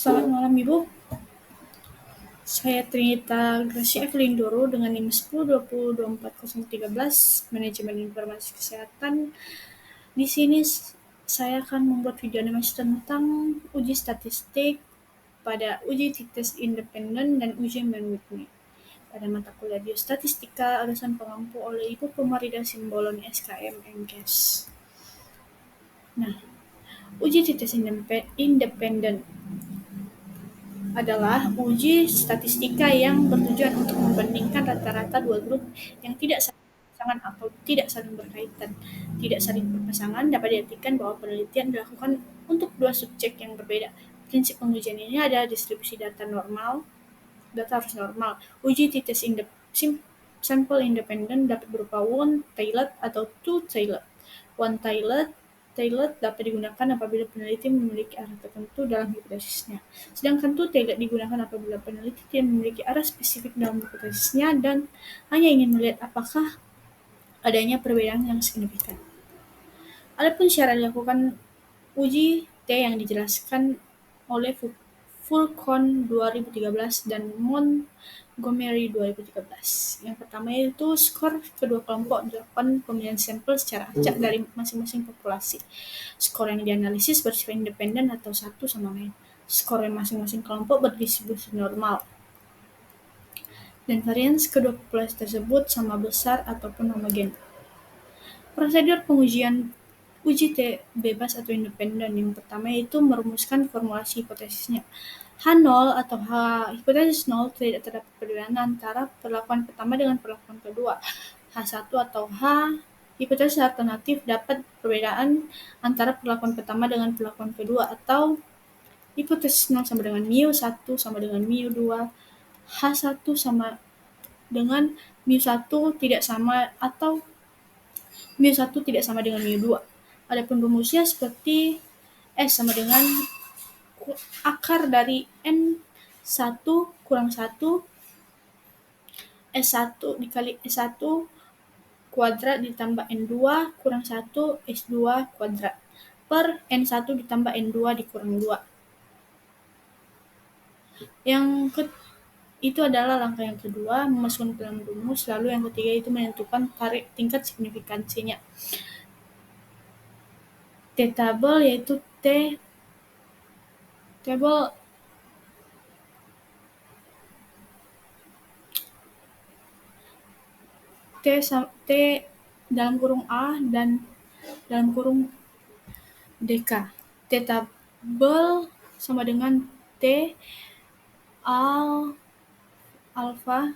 Selamat malam Ibu, saya Trinita Gracia Evelindoro dengan NIM 1020240013 Manajemen Informasi Kesehatan. Di sini saya akan membuat video animasi tentang uji statistik pada uji t-test independen dan uji Mann-Whitney. Pada mata kuliah Biostatistika, alasan pengampu oleh Ibu Pemarida Simbolon SKM MKes. Nah, uji t-test independen adalah uji statistika yang bertujuan untuk membandingkan rata-rata dua grup yang tidak saling berpasangan atau tidak saling berkaitan. Tidak saling berpasangan dapat diartikan bahwa penelitian dilakukan untuk dua subjek yang berbeda. Prinsip pengujian ini adalah distribusi data harus normal. Uji t-test sampel independen dapat berupa one-tailed atau two-tailed. One-tailed dapat digunakan apabila peneliti memiliki arah tertentu dalam hipotesisnya. Sedangkan two-tailed digunakan apabila peneliti tidak memiliki arah spesifik dalam hipotesisnya dan hanya ingin melihat apakah adanya perbedaan yang signifikan. Adapun syarat dilakukan uji T yang dijelaskan oleh Fulcon 2013 dan Montgomery 2013. Yang pertama yaitu skor kedua kelompok dilakukan pemilihan sampel secara acak dari masing-masing populasi. Skor yang dianalisis bersifat independen atau satu sama lain. Skor yang masing-masing kelompok berdistribusi normal. Dan varians kedua populasi tersebut sama besar ataupun homogen. Prosedur pengujian uji T bebas atau independen yang pertama yaitu merumuskan formulasi hipotesisnya. H0 atau H hipotesis 0 tidak terdapat perbedaan antara perlakuan pertama dengan perlakuan kedua. H1 atau H hipotesis alternatif dapat perbedaan antara perlakuan pertama dengan perlakuan kedua atau hipotesis 0 sama dengan mu1 sama dengan mu2, H1 sama dengan mu1 tidak sama atau mu1 tidak sama dengan mu2. Adapun rumusnya seperti S sama dengan akar dari N1 kurang 1 S1 dikali S1 kuadrat ditambah N2 kurang 1 S2 kuadrat per N1 ditambah N2 dikurang 2. Itu adalah langkah yang kedua, memasukkan dalam rumus. Lalu yang ketiga itu menentukan tingkat signifikansinya. T-table yaitu T dalam kurung A dan dalam kurung DK. T-table sama dengan T alpha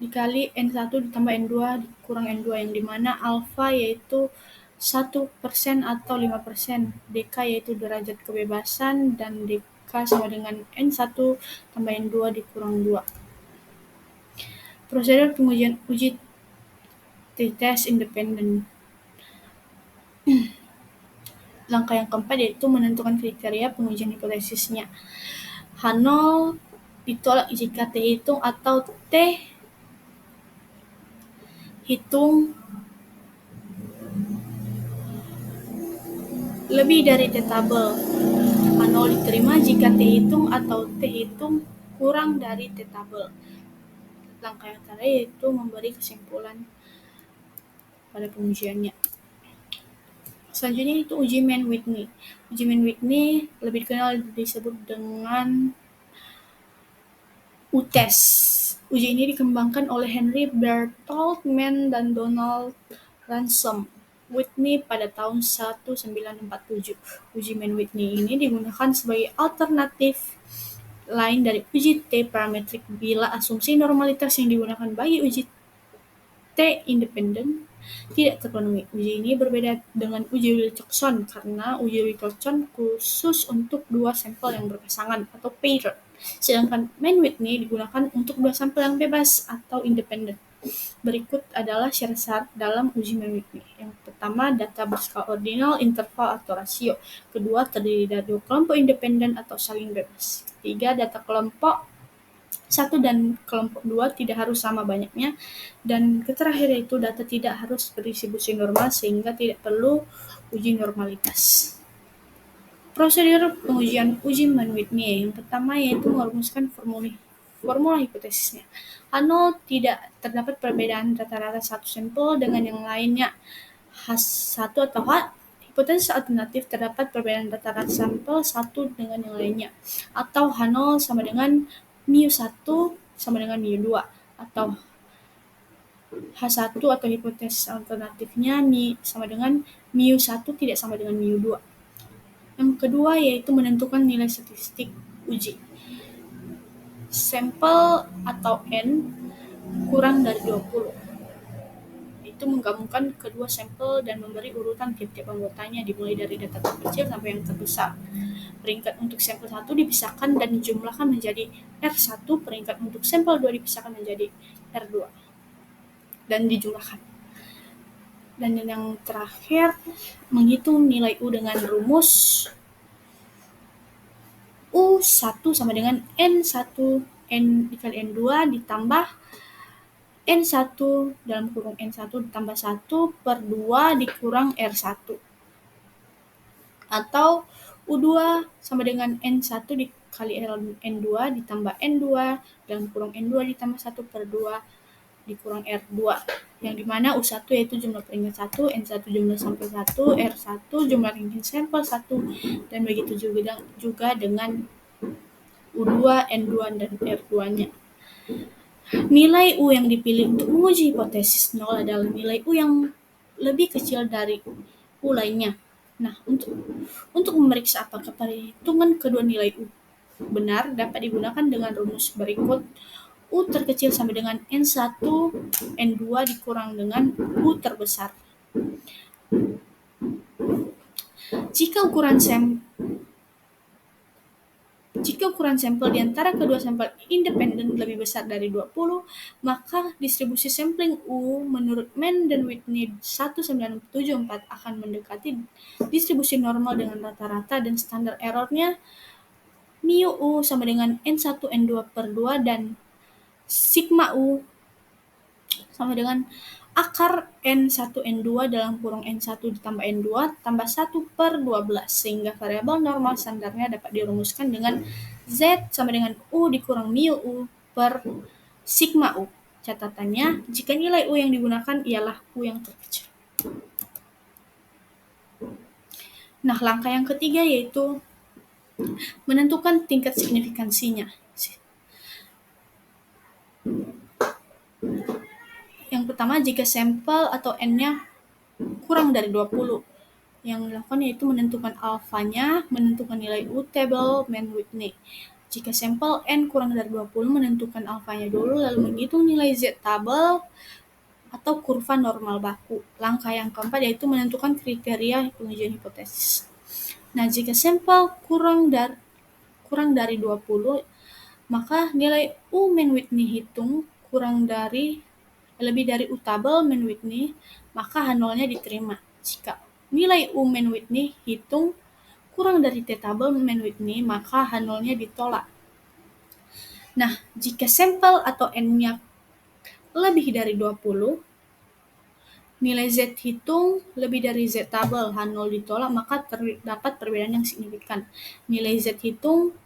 dikali N1 ditambah N2 kurang N2 yang dimana alpha yaitu 1% atau 5%, DK yaitu derajat kebebasan, dan DK sama dengan N1 tambah N2 dikurang 2. Prosedur pengujian uji t-test independen. Langkah yang keempat yaitu menentukan kriteria pengujian hipotesisnya. H0 ditolak jika T hitung atau T hitung lebih dari T-tabel. H0 diterima jika T hitung atau T hitung kurang dari T-tabel. Langkah yang terakhir yaitu memberi kesimpulan pada pengujiannya. Selanjutnya itu uji Mann-Whitney. Uji Mann-Whitney lebih dikenal disebut dengan U-test. Uji ini dikembangkan oleh Henry Berthold Mann dan Donald Ransom Whitney pada tahun 1947. Uji Mann-Whitney ini digunakan sebagai alternatif lain dari uji T parametrik bila asumsi normalitas yang digunakan bagi uji T independen tidak terpenuhi. Uji ini berbeda dengan uji Wilcoxon karena uji Wilcoxon khusus untuk dua sampel yang berpasangan atau paired, sedangkan Mann-Whitney digunakan untuk dua sampel yang bebas atau independen. Berikut adalah syarat-syarat dalam uji Mann-Whitney. Yang pertama, data berskala ordinal, interval atau rasio. Kedua, terdiri dari dua kelompok independen atau saling bebas. Ketiga, data kelompok 1 dan kelompok 2 tidak harus sama banyaknya. Dan terakhir yaitu data tidak harus berdistribusi normal sehingga tidak perlu uji normalitas. Prosedur pengujian uji Mann-Whitney yang pertama yaitu merumuskan formula hipotesisnya. Tidak terdapat perbedaan rata-rata satu sampel dengan yang lainnya. H1 atau H, hipotesis alternatif terdapat perbedaan rata-rata sampel satu dengan yang lainnya. Atau H0 sama dengan mu1 sama dengan mu2. Atau H1 atau hipotesis alternatifnya sama dengan mu1 tidak sama dengan mu2. Yang kedua yaitu menentukan nilai statistik uji. Sampel atau N kurang dari 20. Itu menggabungkan kedua sampel dan memberi urutan tiap-tiap anggotanya dimulai dari data terkecil sampai yang terbesar. Peringkat untuk sampel 1 dipisahkan dan dijumlahkan menjadi R1, peringkat untuk sampel 2 dipisahkan menjadi R2 dan dijumlahkan. Dan yang terakhir, menghitung nilai U dengan rumus U1 sama dengan N1 N dikali N2 ditambah N1 dalam kurung N1 ditambah 1 per 2 dikurang R1. Atau U2 sama dengan N1 dikali N2 ditambah N2 dalam kurung N2 ditambah 1 per 2 dikurang R2, yang dimana U1 yaitu jumlah peringkat 1, N1 jumlah sampel 1, R1 jumlah ringkin sampel 1, dan begitu juga dengan U2, N2, dan R2-nya. Nilai U yang dipilih untuk menguji hipotesis 0 adalah nilai U yang lebih kecil dari U lainnya. Nah, untuk memeriksa apakah perhitungan kedua nilai U benar dapat digunakan dengan rumus berikut. U terkecil sama dengan N1, N2 dikurang dengan U terbesar. Jika ukuran sampel di antara kedua sampel independen lebih besar dari 20, maka distribusi sampling U menurut Mann dan Whitney 1974 akan mendekati distribusi normal dengan rata-rata dan standar errornya mu U sama dengan N1 N2 per 2 dan sigma U sama dengan akar N1 N2 dalam kurung N1 ditambah N2 tambah 1 per 12, sehingga variabel normal standarnya dapat dirumuskan dengan Z sama dengan U dikurang mu U per sigma U. Catatannya, jika nilai U yang digunakan ialah U yang terkecil. Nah, langkah yang ketiga yaitu menentukan tingkat signifikansinya. Yang pertama, jika sampel atau N-nya kurang dari 20. Yang dilakukan yaitu menentukan alfanya, menentukan nilai U tabel Mann-Whitney. Jika sampel N kurang dari 20, menentukan alfanya dulu, lalu menghitung nilai Z tabel atau kurva normal baku. Langkah yang keempat yaitu menentukan kriteria pengujian hipotesis. Nah, jika sampel kurang dari 20, maka nilai U Mann-Whitney hitung lebih dari U tabel Mann-Whitney, maka H0-nya diterima. Jika nilai U Mann-Whitney hitung kurang dari T tabel Mann-Whitney, maka H0-nya ditolak. Nah, jika sampel atau N-nya lebih dari 20, nilai Z hitung lebih dari Z tabel, H0 ditolak, maka terdapat perbedaan yang signifikan. Nilai Z hitung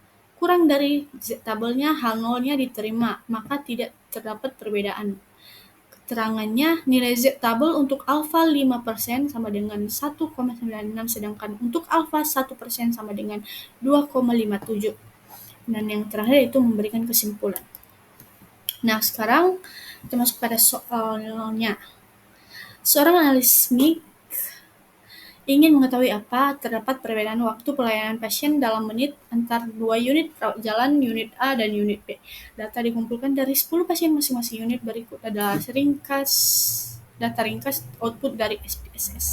kurang dari Z tabelnya, H0-nya diterima, maka tidak terdapat perbedaan. Keterangannya, nilai Z tabel untuk alfa 5% sama dengan 1,96, sedangkan untuk alfa 1% sama dengan 2,57. Dan yang terakhir itu memberikan kesimpulan. Nah, sekarang kita masuk pada soalnya. Seorang analis MIG ingin mengetahui apa terdapat perbedaan waktu pelayanan pasien dalam menit antar dua unit rawat jalan, unit A dan unit B. Data dikumpulkan dari 10 pasien masing-masing unit. Berikut adalah data ringkas output dari SPSS.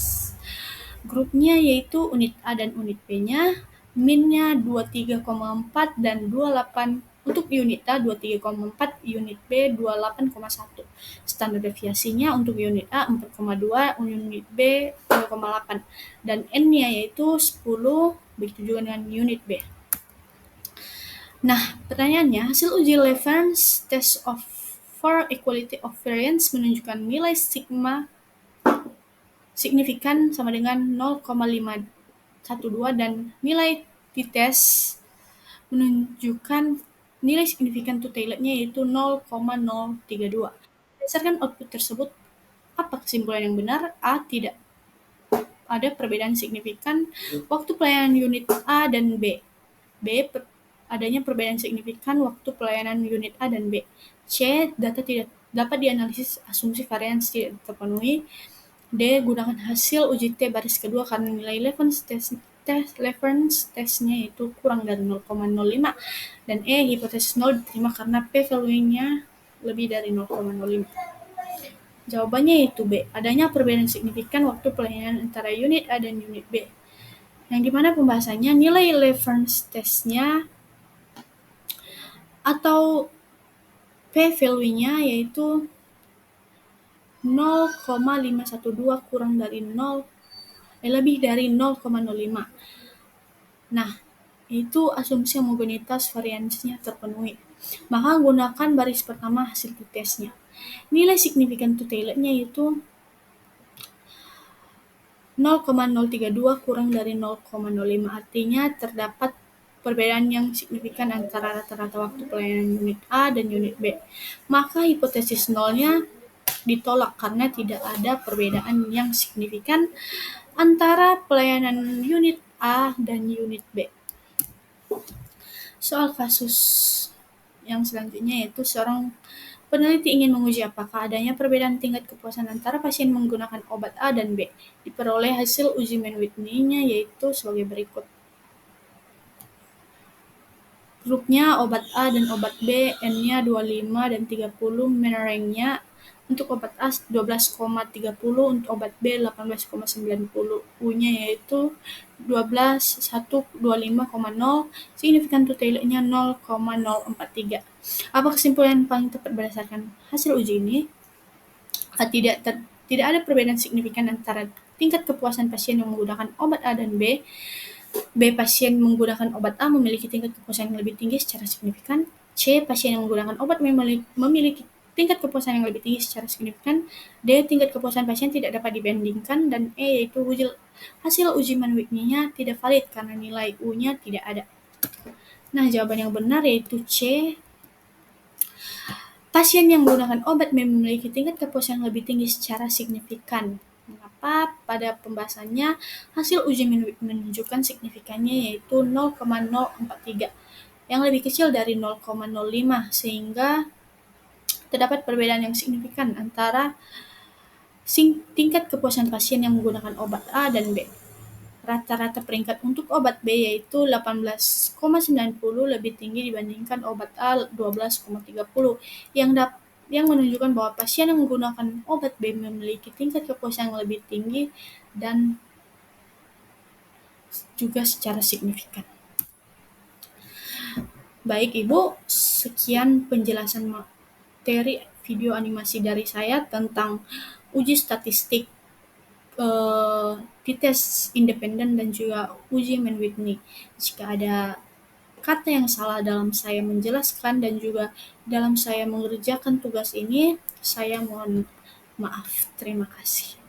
Grupnya yaitu unit A dan unit B-nya, min-nya 23,4 dan 28. Untuk unit A 23,4, unit B 28,1. Standar deviasinya untuk unit A 4,2, unit B 2,8. Dan N-nya yaitu 10, begitu juga dengan unit B. Nah, pertanyaannya, hasil uji Levens Test for Equality of Variance menunjukkan nilai sigma signifikan sama dengan 0,512 dan nilai dites menunjukkan nilai signifikan to Taylor-nya yaitu 0,032. Berdasarkan output tersebut, apa kesimpulan yang benar? A. Tidak ada perbedaan signifikan waktu pelayanan unit A dan B. B. Adanya perbedaan signifikan waktu pelayanan unit A dan B. C. Data tidak dapat dianalisis, asumsi varians tidak terpenuhi. D. Gunakan hasil uji T baris kedua karena nilai reference testnya itu kurang dari 0,05. Dan E. Hipotesis 0 diterima karena P value-nya lebih dari 0,05. Jawabannya itu B. Adanya perbedaan signifikan waktu pelayanan antara unit A dan unit B. Yang dimana pembahasannya nilai reference testnya atau P value-nya yaitu 0,512 kurang dari 0, lebih dari 0,05. Nah, itu asumsi homogenitas variansnya terpenuhi. Maka gunakan baris pertama hasil tesnya. Nilai signifikan to Taylor-nya yaitu 0,032 kurang dari 0,05. Artinya terdapat perbedaan yang signifikan antara rata-rata waktu pelayanan unit A dan unit B. Maka hipotesis nolnya ditolak karena tidak ada perbedaan yang signifikan antara pelayanan unit A dan unit B. Soal kasus yang selanjutnya yaitu seorang peneliti ingin menguji apakah adanya perbedaan tingkat kepuasan antara pasien menggunakan obat A dan B. Diperoleh hasil uji Mann-Whitney-nya yaitu sebagai berikut. Grupnya obat A dan obat B, N-nya 25 dan 30, Mann rank-nya untuk obat A 12,30, untuk obat B 18,90, U-nya yaitu 12, 1, 25,0, signifikan to Taylor-nya 0,043. Apa kesimpulan yang paling tepat berdasarkan hasil uji ini? Tidak ada perbedaan signifikan antara tingkat kepuasan pasien yang menggunakan obat A dan B. B. Pasien menggunakan obat A memiliki tingkat kepuasan yang lebih tinggi secara signifikan. C. Pasien yang menggunakan obat memiliki tingkat kepuasan yang lebih tinggi secara signifikan. D. Tingkat kepuasan pasien tidak dapat dibandingkan. Dan E. Yaitu hasil uji Mann-Whitney-nya tidak valid karena nilai U-nya tidak ada. Nah, jawaban yang benar yaitu C. Pasien yang menggunakan obat memiliki tingkat kepuasan yang lebih tinggi secara signifikan. Mengapa? Pada pembahasannya, hasil uji menunjukkan signifikannya yaitu 0,043, yang lebih kecil dari 0,05, sehingga terdapat perbedaan yang signifikan antara tingkat kepuasan pasien yang menggunakan obat A dan B. Rata-rata peringkat untuk obat B yaitu 18,90, lebih tinggi dibandingkan obat A 12,30, yang menunjukkan bahwa pasien yang menggunakan obat B memiliki tingkat kepuasan yang lebih tinggi dan juga secara signifikan. Baik Ibu, sekian penjelasan materi video animasi dari saya tentang uji statistik tes independen dan juga uji Mann-Whitney. Jika ada kata yang salah dalam saya menjelaskan dan juga dalam saya mengerjakan tugas ini, saya mohon maaf. Terima kasih.